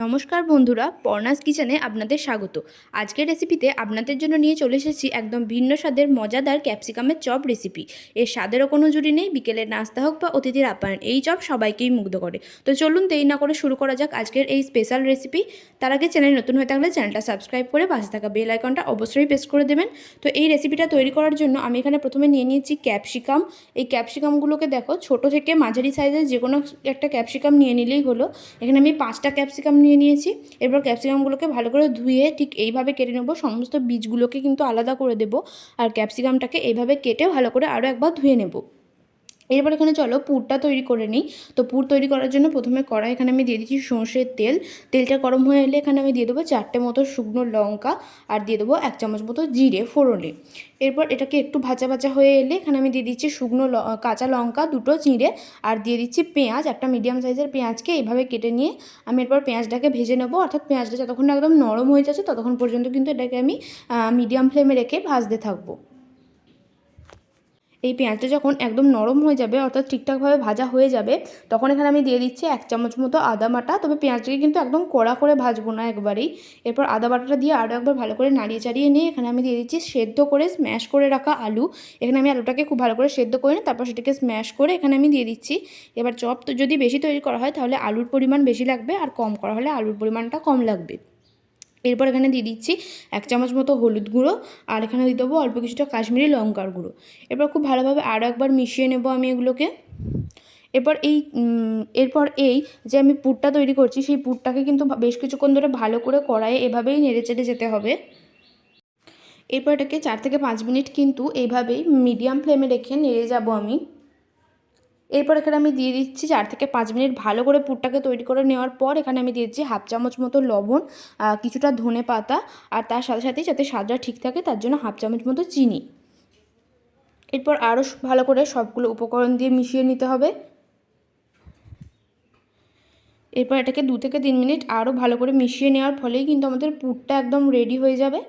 নমস্কার বন্ধুরা, পর্ণাস কিচেনে আপনাদের স্বাগত। আজকের রেসিপিতে আপনাদের জন্য নিয়ে চলে এসেছি একদম ভিন্ন স্বাদের মজাদার ক্যাপসিকামের চপ রেসিপি। এর স্বাদেরও কোনো জুড়ি নেই। বিকেলের নাস্তা হোক বা অতিথির আপ্যায়ন, এই চপ সবাইকেই মুগ্ধ করে। তো চলুন দেরি না করে শুরু করা যাক আজকের এই স্পেশাল রেসিপি। তার আগে চ্যানেল নতুন হয়ে থাকলে চ্যানেলটা সাবস্ক্রাইব করে পাশে থাকা বেল আইকনটা অবশ্যই প্রেস করে দেবেন। তো এই রেসিপিটা তৈরি করার জন্য আমি এখানে প্রথমে নিয়ে নিয়েছি ক্যাপসিকাম। এই ক্যাপসিকামগুলোকে দেখো, ছোট থেকে মাঝারি সাইজের যে কোনো একটা ক্যাপসিকাম নিয়ে নিলেই হলো। এখানে আমি 5টা ক্যাপসিকাম নিয়ে নিয়েছি। এরপর ক্যাপসিকামগুলোকে ভালো করে ধুয়ে ঠিক এইভাবে কেটে নেব। সমস্ত বীজগুলোকে কিন্তু আলাদা করে দেব, আর ক্যাপসিকামটাকে এইভাবে কেটে ভালো করে আরও একবার ধুয়ে নেব। এরপর এখানে চলো পুরটা তৈরি করে নিই। তো পুর তৈরি করার জন্য প্রথমে কড়াই এখানে আমি দিয়ে দিচ্ছি সর্ষের তেল। তেলটা গরম হয়ে এলে এখানে আমি দিয়ে দেবো 4টে মতো শুকনো লঙ্কা, আর দিয়ে দেবো 1 চামচ মতো জিরে ফোড়নে। এরপর এটাকে একটু ভাজা ভাজা হয়ে এলে এখানে আমি দিয়ে দিচ্ছি কাঁচা লঙ্কা 2টো চিঁড়ে, আর দিয়ে দিচ্ছি পেঁয়াজ, একটা মিডিয়াম সাইজের পেঁয়াজকে এইভাবে কেটে নিয়ে আমি এরপর পেঁয়াজটাকে ভেজে নেবো। অর্থাৎ পেঁয়াজটা যতক্ষণ একদম নরম হয়ে যাচ্ছে ততক্ষণ পর্যন্ত কিন্তু এটাকে আমি মিডিয়াম ফ্লেমে রেখে ভাজতে থাকবো। এই পেঁয়াজটা যখন একদম নরম হয়ে যাবে, অর্থাৎ ঠিকঠাকভাবে ভাজা হয়ে যাবে, তখন এখানে আমি দিয়ে দিচ্ছি 1 চামচ মতো আদা বাটা। তবে পেঁয়াজটাকে কিন্তু একদম কড়া করে ভাজবো না একবারেই। এরপর আদা বাটাটা দিয়ে আরও একবার ভালো করে নাড়িয়ে চাড়িয়ে নিয়ে এখানে আমি দিয়ে দিচ্ছি সেদ্ধ করে স্ম্যাশ করে রাখা আলু। এখানে আমি আলুটাকে খুব ভালো করে সেদ্ধ করে নিই, তারপর সেটাকে স্ম্যাশ করে এখানে আমি দিয়ে দিচ্ছি। এবার চপ তো যদি বেশি তৈরি করা হয় তাহলে আলুর পরিমাণ বেশি লাগবে, আর কম করা হলে আলুর পরিমাণটা কম লাগবে। এরপর এখানে দিয়ে দিচ্ছি 1 চামচ মতো হলুদ গুঁড়ো, আর এখানে দিয়ে দেবো অল্প কিছুটা কাশ্মীরি লঙ্কার গুঁড়ো। এরপর খুব ভালোভাবে আরও একবার মিশিয়ে নেব আমি এগুলোকে। এরপর এই যে আমি পুরটা তৈরি করছি, সেই পুরটাকে কিন্তু বেশ কিছুক্ষণ ধরে ভালো করে কড়াইয়ে এভাবেই নেড়ে চেড়ে যেতে হবে। এরপর এটাকে 4 থেকে 5 মিনিট কিন্তু এইভাবেই মিডিয়াম ফ্লেমে রেখে নেড়ে যাব আমি। এরপর এখানে আমি দিয়ে দিচ্ছি 4 থেকে 5 মিনিট ভালো করে পুরটাকে তৈরি করে নেওয়ার পর এখানে আমি দিয়ে দিচ্ছি 1/2 চামচ মতো লবণ, কিছুটা ধনে পাতা, আর তার সাথে সাথেই যাতে স্বাদটা ঠিক থাকে তার জন্য 1/2 চামচ মতো চিনি। এরপর আরও ভালো করে সবগুলো উপকরণ দিয়ে মিশিয়ে নিতে হবে। এরপর এটাকে 2 থেকে 3 মিনিট আরও ভালো করে মিশিয়ে নেওয়ার ফলেই কিন্তু আমাদের পুরটা একদম রেডি হয়ে যাবে।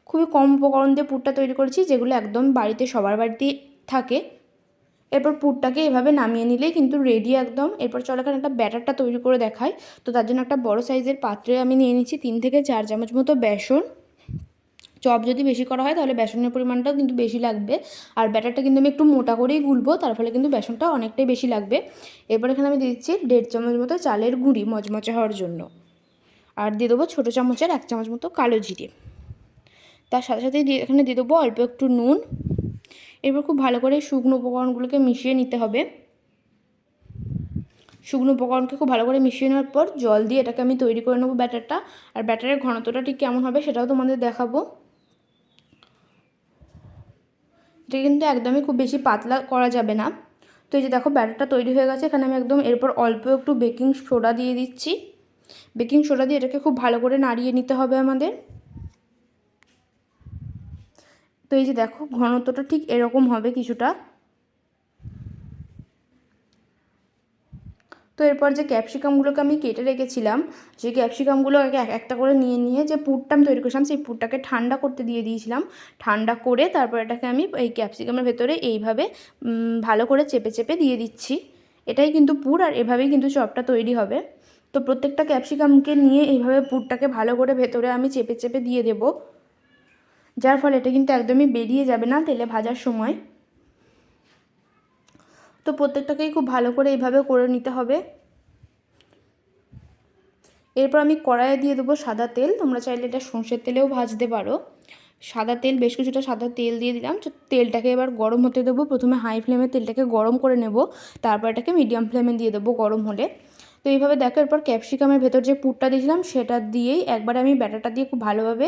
খুবই কম উপকরণ দিয়ে পুরটা তৈরি করেছি, যেগুলো একদম বাড়িতে সবার বাড়িতেই থাকে। এরপর পুরটাকে এভাবে নামিয়ে নিলেই কিন্তু রেডি একদম। এরপর চলো এখানে একটা ব্যাটারটা তৈরি করে দেখাই। তো তার জন্য একটা বড় সাইজের পাত্রে আমি নিয়ে নিচ্ছি 3 থেকে 4 চামচ মতো বেসন। চপ যদি বেশি করা হয় তাহলে বেসনের পরিমাণটাও কিন্তু বেশি লাগবে, আর ব্যাটারটা কিন্তু আমি একটু মোটা করেই গুলবো, তার ফলে কিন্তু বেসনটা অনেকটাই বেশি লাগবে। এরপর এখানে আমি দিয়ে দিচ্ছি 1.5 চামচ মতো চালের গুঁড়ি মচমচে হওয়ার জন্য, আর দিয়ে দেবো ছোটো চামচের 1 চামচ মতো কালো জিরে। তার সাথে সাথে এখানে দিয়ে দেবো অল্প একটু নুন। এরপর খুব ভালো করে শুকনো উপকরণগুলোকে মিশিয়ে নিতে হবে। শুকনো উপকরণকে খুব ভালো করে মিশিয়ে নেওয়ার পর জল দিয়ে এটাকে আমি তৈরি করে নেবো ব্যাটারটা। আর ব্যাটারের ঘনত্বটা ঠিক কেমন হবে সেটাও তোমাদের দেখাবো। এটা কিন্তু একদমই খুব বেশি পাতলা করা যাবে না। তো এই যে দেখো ব্যাটারটা তৈরি হয়ে গেছে। এখানে আমি একদম এরপর অল্প একটু বেকিং সোডা দিয়ে দিচ্ছি। বেকিং সোডা দিয়ে এটাকে খুব ভালো করে নাড়িয়ে নিতে হবে আমাদের। তো এই যে দেখো ঘনত্বটা ঠিক এরকম হবে কিছুটা। তো এরপর যে ক্যাপসিকামগুলোকে আমি কেটে রেখেছিলাম, সেই ক্যাপসিকামগুলো একটা করে নিয়ে নিয়ে যে পুরটা আমি তৈরি করেছিলাম সেই পুরটাকে ঠান্ডা করতে দিয়ে দিয়েছিলাম। ঠান্ডা করে তারপর এটাকে আমি এই ক্যাপসিকামের ভেতরে এইভাবে ভালো করে চেপে চেপে দিয়ে দিচ্ছি। এটাই কিন্তু পুর, আর এভাবেই কিন্তু চপটা তৈরি হবে। তো প্রত্যেকটা ক্যাপসিকামকে নিয়ে এইভাবে পুরটাকে ভালো করে ভেতরে আমি চেপে চেপে দিয়ে দেবো, যার ফলে এটা কিন্তু একদমই বেরিয়ে যাবে না তেলে ভাজার সময়। তো প্রত্যেকটাকেই খুব ভালো করে এইভাবে করে নিতে হবে। এরপর আমি কড়াইয়ে দিয়ে দেবো সাদা তেল। তোমরা চাইলে এটা সর্ষের তেলেও ভাজতে পারো। সাদা তেল, বেশ কিছুটা সাদা তেল দিয়ে দিলাম। তো তেলটাকে এবার গরম হতে দেবো। প্রথমে হাই ফ্লেমে তেলটাকে গরম করে নেব, তারপর এটাকে মিডিয়াম ফ্লেমে দিয়ে দেবো গরম হলে। তো এইভাবে দেখো এরপর ক্যাপসিকামের ভেতর যে পুরটা দিয়েছিলাম সেটা দিয়েই একবার আমি ব্যাটারটা দিয়ে খুব ভালোভাবে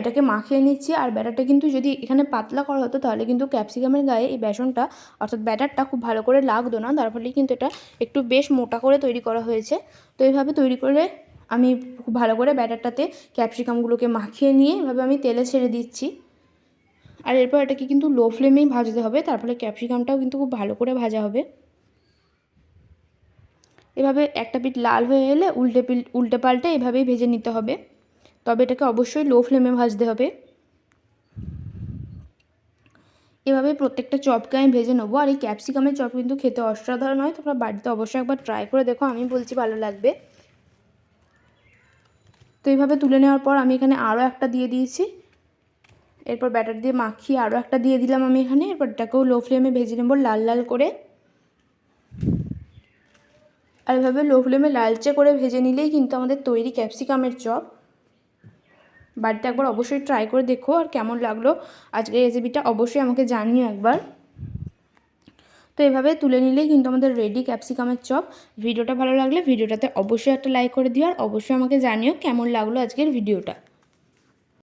এটাকে মাখিয়ে নিচ্ছি। আর ব্যাটারটা কিন্তু যদি এখানে পাতলা করা হতো তাহলে কিন্তু ক্যাপসিকামের গায়ে এই বেসনটা অর্থাৎ ব্যাটারটা খুব ভালো করে লাগতো না, তার ফলে কিন্তু এটা একটু বেশ মোটা করে তৈরি করা হয়েছে। তো এইভাবে তৈরি করে আমি খুব ভালো করে ব্যাটারটাতে ক্যাপসিকামগুলোকে মাখিয়ে নিয়ে এভাবে আমি তেলে ছেড়ে দিচ্ছি। আর এরপর এটাকে কিন্তু লো ফ্লেমেই ভাজতে হবে, তার ফলে ক্যাপসিকামটাও কিন্তু খুব ভালো করে ভাজা হবে। এভাবে একটা পিঠ লাল হয়ে এলে উল্টে পাল্টে এভাবেই ভেজে নিতে হবে। তবে এটাকে অবশ্যই লো ফ্লেমে ভাজতে হবে। এভাবে প্রত্যেকটা চপকে আমি ভেজে নেবো। আর এই ক্যাপসিকামের চপ কিন্তু খেতে অসাধারণ হয়। তোমরা বাড়িতে অবশ্যই একবার ট্রাই করে দেখো, আমি বলছি ভালো লাগবে। তো এইভাবে তুলে নেওয়ার পর আমি এখানে আরও একটা দিয়ে দিয়েছি। এরপর ব্যাটার দিয়ে মাখিয়ে আরও একটা দিয়ে দিলাম আমি এখানে। এরপর এটাকেও লো ফ্লেমে ভেজে নেব লাল লাল করে। আর এভাবে লো ফ্লেমে লালচে করে ভেজে নিলেই কিন্তু আমাদের তৈরি ক্যাপসিকামের চপ। বাড়িতে একবার অবশ্যই ট্রাই করে দেখো, আর কেমন লাগলো আজকের রেসিপিটা অবশ্যই আমাকে জানিও একবার। তো এভাবে তুলে নিলেই কিন্তু আমাদের রেডি ক্যাপসিকামের চপ। ভিডিওটা ভালো লাগলে ভিডিওটাতে অবশ্যই একটা লাইক করে দিও, আর অবশ্যই আমাকে জানিও কেমন লাগলো আজকের ভিডিওটা।